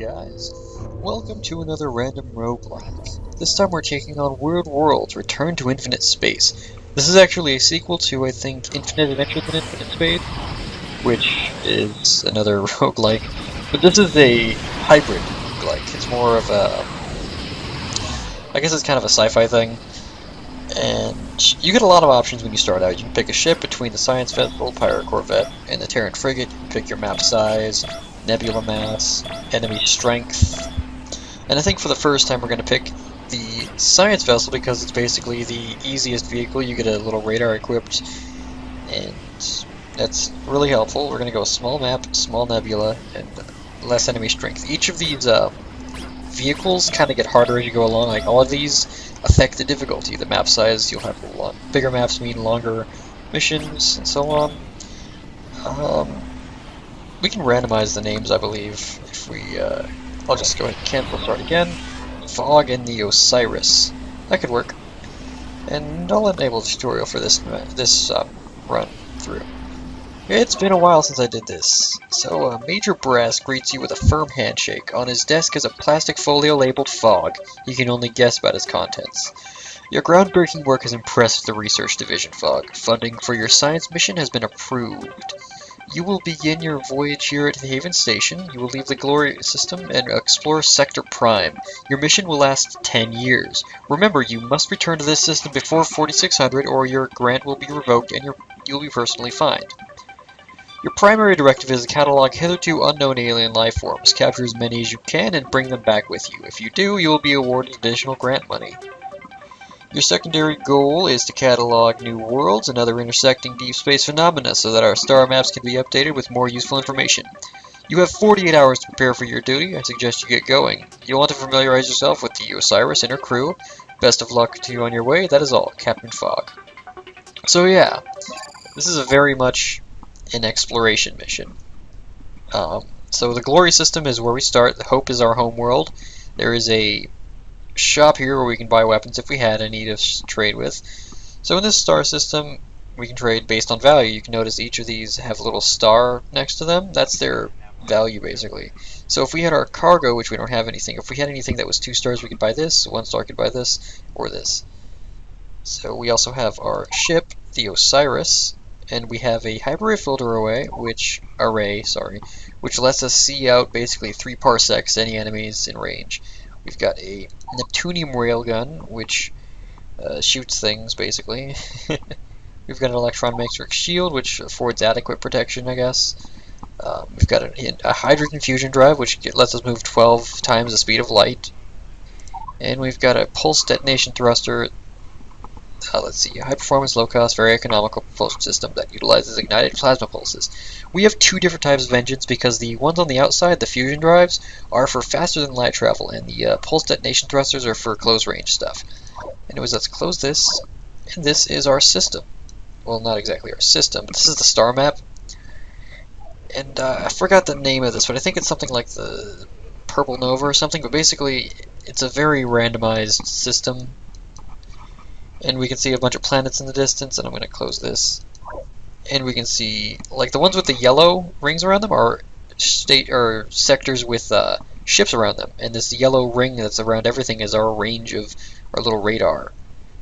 guys, welcome to another random roguelike. This time we're taking on Weird Worlds, Return to Infinite Space. This is actually a sequel to, I think, Infinite Adventures in Infinite Space, which is another roguelike. But this is a hybrid roguelike. It's more of a... I guess it's kind of a sci-fi thing. And you get a lot of options when you start out. You can pick a ship between the Science Vessel, Pirate Corvette, and the Terran Frigate. You can pick your map size, nebula mass, enemy strength. And I think for the first time we're going to pick the Science Vessel because it's basically the easiest vehicle. You get a little radar equipped, and that's really helpful. We're going to go small map, small nebula, and less enemy strength. Each of these vehicles kind of get harder as you go along. Like all of these affect the difficulty. The map size, you'll have a lot bigger maps mean longer missions, and so on. We can randomize the names, I believe, if we, I'll just go ahead and cancel, start again. Fog and the Osiris. That could work. And I'll enable the tutorial for this run through. It's been a while since I did this. So, Major Brass greets you with a firm handshake. On his desk is a plastic folio labeled Fog. You can only guess about its contents. Your groundbreaking work has impressed the Research Division, Fog. Funding for your science mission has been approved. You will begin your voyage here at the Haven Station. You will leave the Glory system and explore Sector Prime. Your mission will last 10 years. Remember, you must return to this system before 4600 or your grant will be revoked and you'll be personally fined. Your primary directive is to catalog hitherto unknown alien life forms. Capture as many as you can and bring them back with you. If you do, you will be awarded additional grant money. Your secondary goal is to catalog new worlds and other intersecting deep space phenomena so that our star maps can be updated with more useful information. You have 48 hours to prepare for your duty. I suggest you get going. You'll want to familiarize yourself with the Osiris and her crew. Best of luck to you on your way. That is all, Captain Fog. So yeah, this is a very much an exploration mission. So the Glory system is where we start. The Hope is our home world. There is a shop here where we can buy weapons if we had any to trade with. So in this star system, we can trade based on value. You can notice each of these have a little star next to them. That's their value, basically. So if we had our cargo, which we don't have anything, if we had anything that was 2 stars, we could buy this. 1 star could buy this, or this. So we also have our ship, the Osiris, and we have a hyper filter array, which lets us see out basically 3 parsecs any enemies in range. We've got a Neptunium railgun, which shoots things, basically. We've got an electron matrix shield, which affords adequate protection, I guess. We've got a hydrogen fusion drive, which lets us move 12 times the speed of light. And we've got a pulse detonation thruster. Let's see, a high-performance, low-cost, very economical propulsion system that utilizes ignited plasma pulses. We have 2 different types of engines because the ones on the outside, the fusion drives, are for faster-than-light travel, and the pulse detonation thrusters are for close-range stuff. Anyways, let's close this, and this is our system. Well, not exactly our system, but this is the star map. And I forgot the name of this, but I think it's something like the Purple Nova or something, but basically, it's a very randomized system. And we can see a bunch of planets in the distance, and I'm going to close this. And we can see, like, the ones with the yellow rings around them are sectors with ships around them. And this yellow ring that's around everything is our range of our little radar.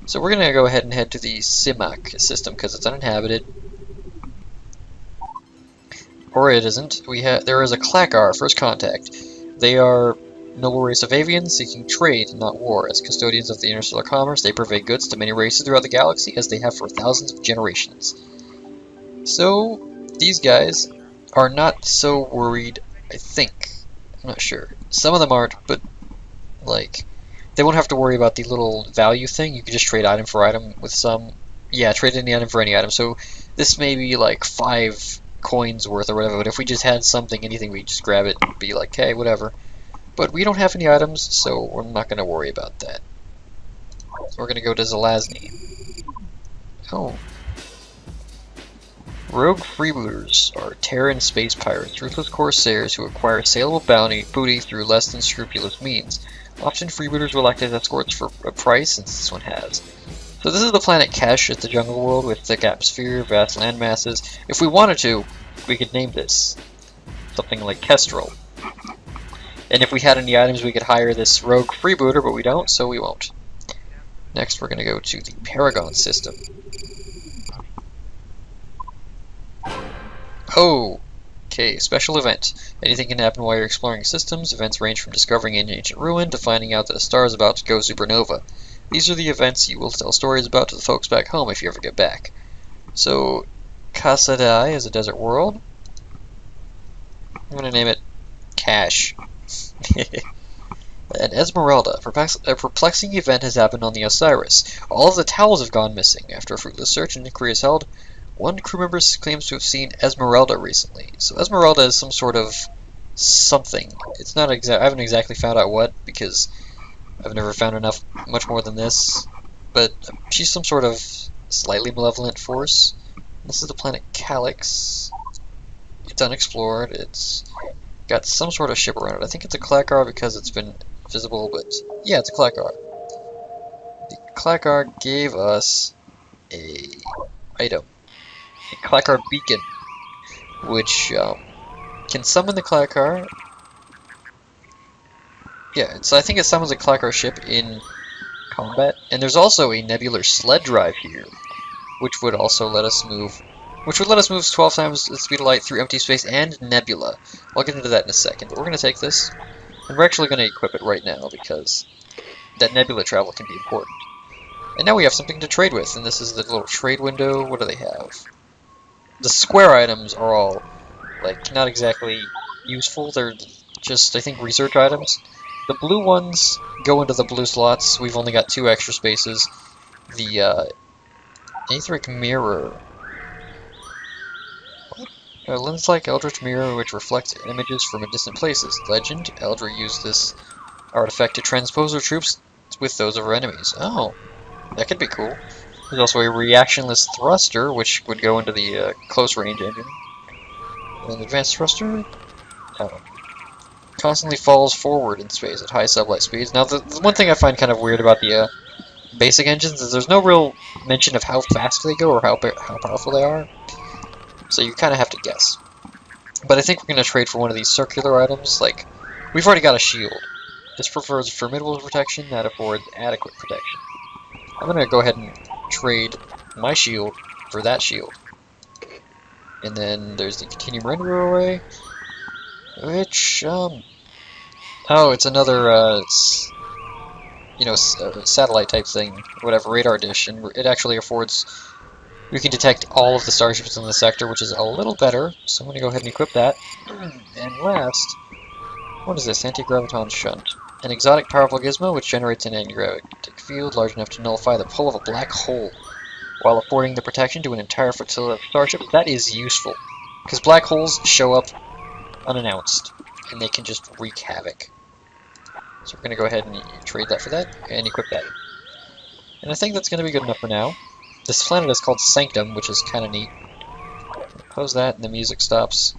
So we're going to go ahead and head to the Simak system because it's uninhabited. Or it isn't. There is a Clackar, first contact. They are noble race of avians seeking trade, not war. As custodians of the interstellar commerce, they purvey goods to many races throughout the galaxy, as they have for thousands of generations. So, these guys are not so worried, I think. I'm not sure. Some of them aren't, but, like, they won't have to worry about the little value thing. You can just trade item for item with some... Yeah, trade any item for any item. So, this may be, like, 5 coins worth or whatever, but if we just had something, anything, we just grab it and be like, hey, whatever. But we don't have any items, so we're not going to worry about that. So we're going to go to Zelazny. Oh. Rogue freebooters are Terran space pirates, ruthless corsairs who acquire saleable booty through less than scrupulous means. Often freebooters will act as escorts for a price, since this one has. So this is the planet Kesh. It's a jungle world with thick atmosphere, vast land masses. If we wanted to, we could name this something like Kestrel. And if we had any items, we could hire this rogue freebooter, but we don't, so we won't. Next, we're going to go to the Paragon system. Oh! Okay, special event. Anything can happen while you're exploring systems. Events range from discovering an ancient ruin to finding out that a star is about to go supernova. These are the events you will tell stories about to the folks back home if you ever get back. So, Kasadai is a desert world. I'm going to name it Cash. And Esmeralda. A perplexing event has happened on the Osiris. All of the towels have gone missing. After a fruitless search and inquiry is held, one crew member claims to have seen Esmeralda recently. So Esmeralda is some sort of something. It's not I haven't exactly found out what, because I've never found much more than this. But she's some sort of slightly malevolent force. This is the planet Calyx. It's unexplored. It's got some sort of ship around it. I think it's a Clackar because it's been visible, but yeah, it's a Clackar. The Clackar gave us a item. A Clackar beacon, which can summon the Clackar. Yeah, I think it summons a Clackar ship in combat. And there's also a nebular sled drive here, which would also let us move. Which would let us move 12 times the speed of light through empty space and nebula. I'll get into that in a second, but we're going to take this, and we're actually going to equip it right now, because that nebula travel can be important. And now we have something to trade with, and this is the little trade window. What do they have? The square items are all, like, not exactly useful. They're just, I think, research items. The blue ones go into the blue slots. We've only got 2 extra spaces. The Aetheric Mirror. A lens-like eldritch mirror which reflects images from distant places. Legend, Eldra used this artifact to transpose her troops with those of her enemies. Oh, that could be cool. There's also a reactionless thruster, which would go into the close-range engine. An advanced thruster constantly falls forward in space at high sublight speeds. Now, the one thing I find kind of weird about the basic engines is there's no real mention of how fast they go or how powerful they are. So you kind of have to guess. But I think we're going to trade for one of these circular items. Like, we've already got a shield. This prefers formidable protection, that affords adequate protection. I'm going to go ahead and trade my shield for that shield. And then there's the Continuum Renderer Array, which, oh, it's another, satellite type thing, whatever, radar dish, and it actually affords. We can detect all of the starships in the sector, which is a little better, so I'm going to go ahead and equip that. And last, what is this? Anti-graviton shunt. An exotic powerful gizmo which generates an anti-gravitic field large enough to nullify the pull of a black hole, while affording the protection to an entire flotilla of starships. That is useful, because black holes show up unannounced, and they can just wreak havoc. So we're going to go ahead and trade that for that, and equip that. And I think that's going to be good enough for now. This planet is called Sanctum, which is kind of neat. Close that, and the music stops.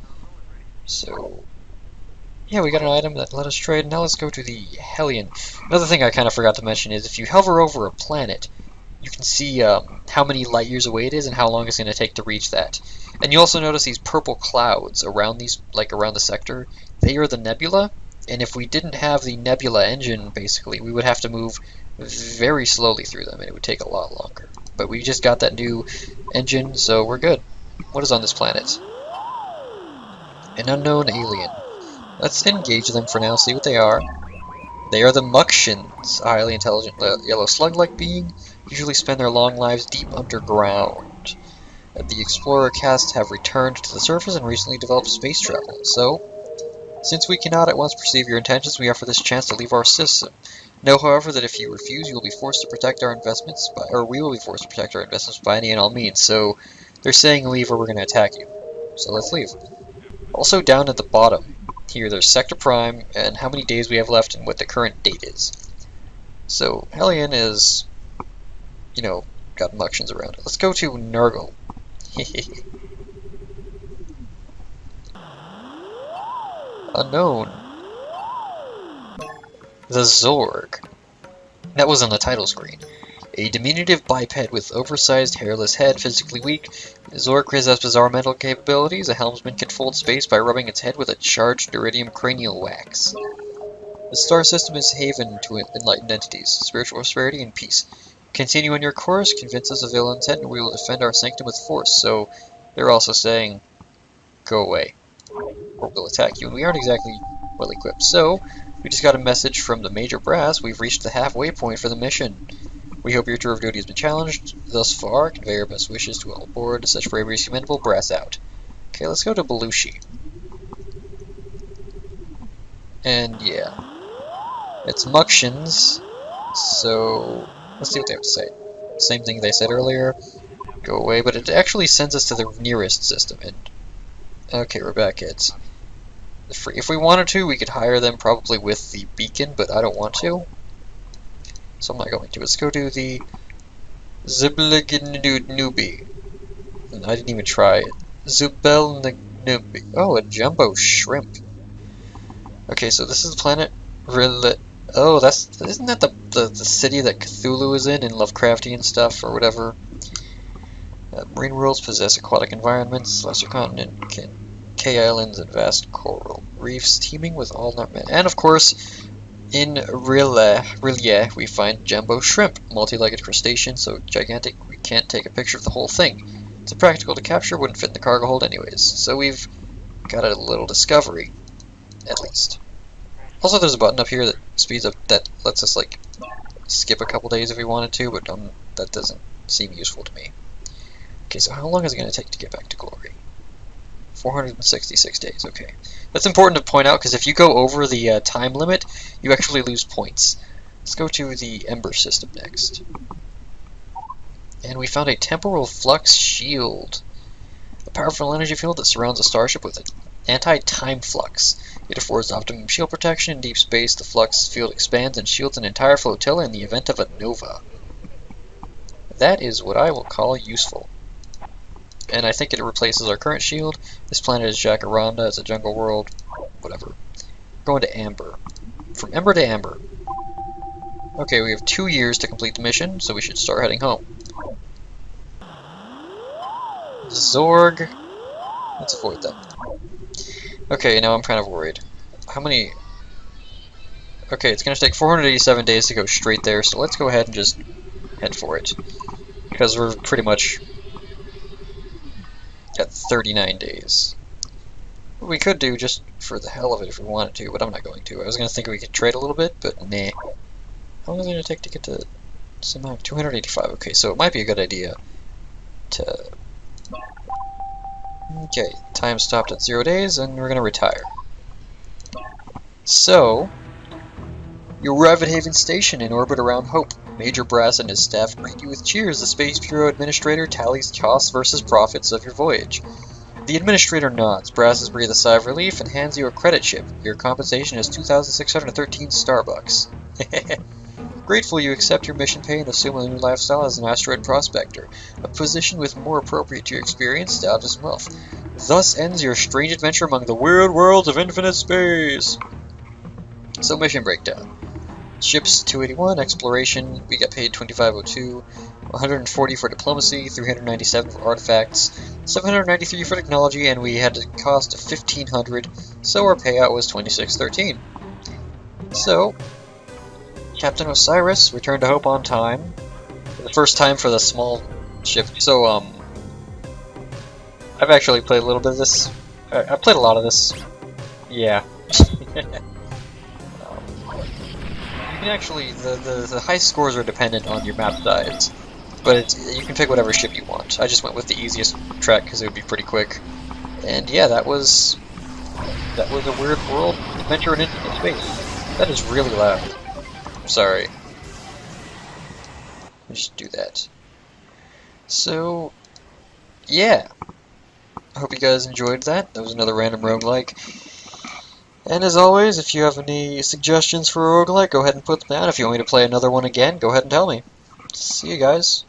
So, yeah, we got an item that let us trade. Now let's go to the Hellion. Another thing I kind of forgot to mention is if you hover over a planet, you can see how many light years away it is and how long it's going to take to reach that. And you also notice these purple clouds around these, like around the sector. They are the nebula, and if we didn't have the nebula engine, basically, we would have to move very slowly through them, and it would take a lot longer. But we just got that new engine, so we're good. What is on this planet? An unknown alien. Let's engage them for now, see what they are. They are the Muxtions, a highly intelligent yellow slug-like being, usually spend their long lives deep underground. The Explorer caste have returned to the surface and recently developed space travel, so since we cannot at once perceive your intentions, we offer this chance to leave our system. Know, however, that if you refuse, you will be forced to protect our investments, we will be forced to protect our investments by any and all means. So they're saying leave or we're going to attack you. So let's leave. Also down at the bottom here, there's Sector Prime and how many days we have left and what the current date is. So Hellion is, got Muxtions around it. Let's go to Nurgle. Unknown. The Zorg. That was on the title screen. A diminutive biped with oversized, hairless head, physically weak, Zorg possesses bizarre mental capabilities. A helmsman can fold space by rubbing its head with a charged iridium cranial wax. The star system is haven to enlightened entities, spiritual prosperity, and peace. Continue on your course, convince us of ill intent, and we will defend our sanctum with force. So, they're also saying, go away, or we'll attack you. And we aren't exactly well equipped. So, we just got a message from the Major Brass. We've reached the halfway point for the mission. We hope your tour of duty has been challenged thus far. Convey our best wishes to all aboard. Such bravery is commendable. Brass out. Okay, let's go to Belushi. And yeah, it's Muctions. So let's see what they have to say. Same thing they said earlier. Go away, but it actually sends us to the nearest system. And okay, we're back at if we wanted to, we could hire them probably with the beacon, but I don't want to. So I'm not going to. Let's go to the Zibliganubi. I didn't even try it. Zubelnubi. Oh, a jumbo shrimp. Okay, so this is the planet Oh, isn't that the city that Cthulhu is in Lovecraftian stuff or whatever? Marine worlds possess aquatic environments, lesser continent, K-islands, and vast coral reefs teeming with all and of course, in Rillier, we find jumbo shrimp, multi-legged crustacean, so gigantic we can't take a picture of the whole thing. It's impractical to capture, wouldn't fit in the cargo hold anyways. So we've got a little discovery, at least. Also, there's a button up here that speeds up, that lets us like skip a couple days if we wanted to, but that doesn't seem useful to me. Okay, so how long is it going to take to get back to glory? 466 days, okay. That's important to point out, because if you go over the time limit, you actually lose points. Let's go to the Ember system next. And we found a temporal flux shield. A powerful energy field that surrounds a starship with an anti-time flux. It affords optimum shield protection in deep space. The flux field expands and shields an entire flotilla in the event of a nova. That is what I will call useful. And I think it replaces our current shield. This planet is Jacaranda, it's a jungle world, whatever. Going to Amber. From Ember to Amber. Okay, we have 2 years to complete the mission, so we should start heading home. Zorg. Let's avoid them. Okay, now I'm kind of worried. How many... Okay, it's going to take 487 days to go straight there, so let's go ahead and just head for it. Because we're pretty much at 39 days. We could do just for the hell of it if we wanted to, but I'm not going to. I was going to think we could trade a little bit, but nah. How long is it going to take to get to Simak? 285. Okay, so it might be a good idea to... Okay, time stopped at 0 days, and we're going to retire. So, you arrive at Haven Station in orbit around Hope. Major Brass and his staff greet you with cheers. The Space Bureau Administrator tallies costs versus profits of your voyage. The Administrator nods. Brass breathes a sigh of relief and hands you a credit chip. Your compensation is 2,613 Starbucks. Grateful you accept your mission pay and assume a new lifestyle as an asteroid prospector, a position with more appropriate to your experience, status, and wealth. Thus ends your strange adventure among the weird worlds of infinite space. So mission breakdown. Ships 281, exploration, we got paid 2502, 140 for diplomacy, 397 for artifacts, 793 for technology, and we had a cost of 1500, so our payout was 2613. So, Captain Osiris returned to Hope on time, for the first time for the small ship. So, I've actually played a little bit of this. I've played a lot of this. Yeah. You can actually, the high scores are dependent on your map size, but you can pick whatever ship you want. I just went with the easiest track because it would be pretty quick. And yeah, that was a weird world adventure in infinite space. That is really loud. I'm sorry. Let's just do that. So, yeah. I hope you guys enjoyed that. That was another random roguelike. And as always, if you have any suggestions for a roguelike, go ahead and put them down. If you want me to play another one again, go ahead and tell me. See you guys.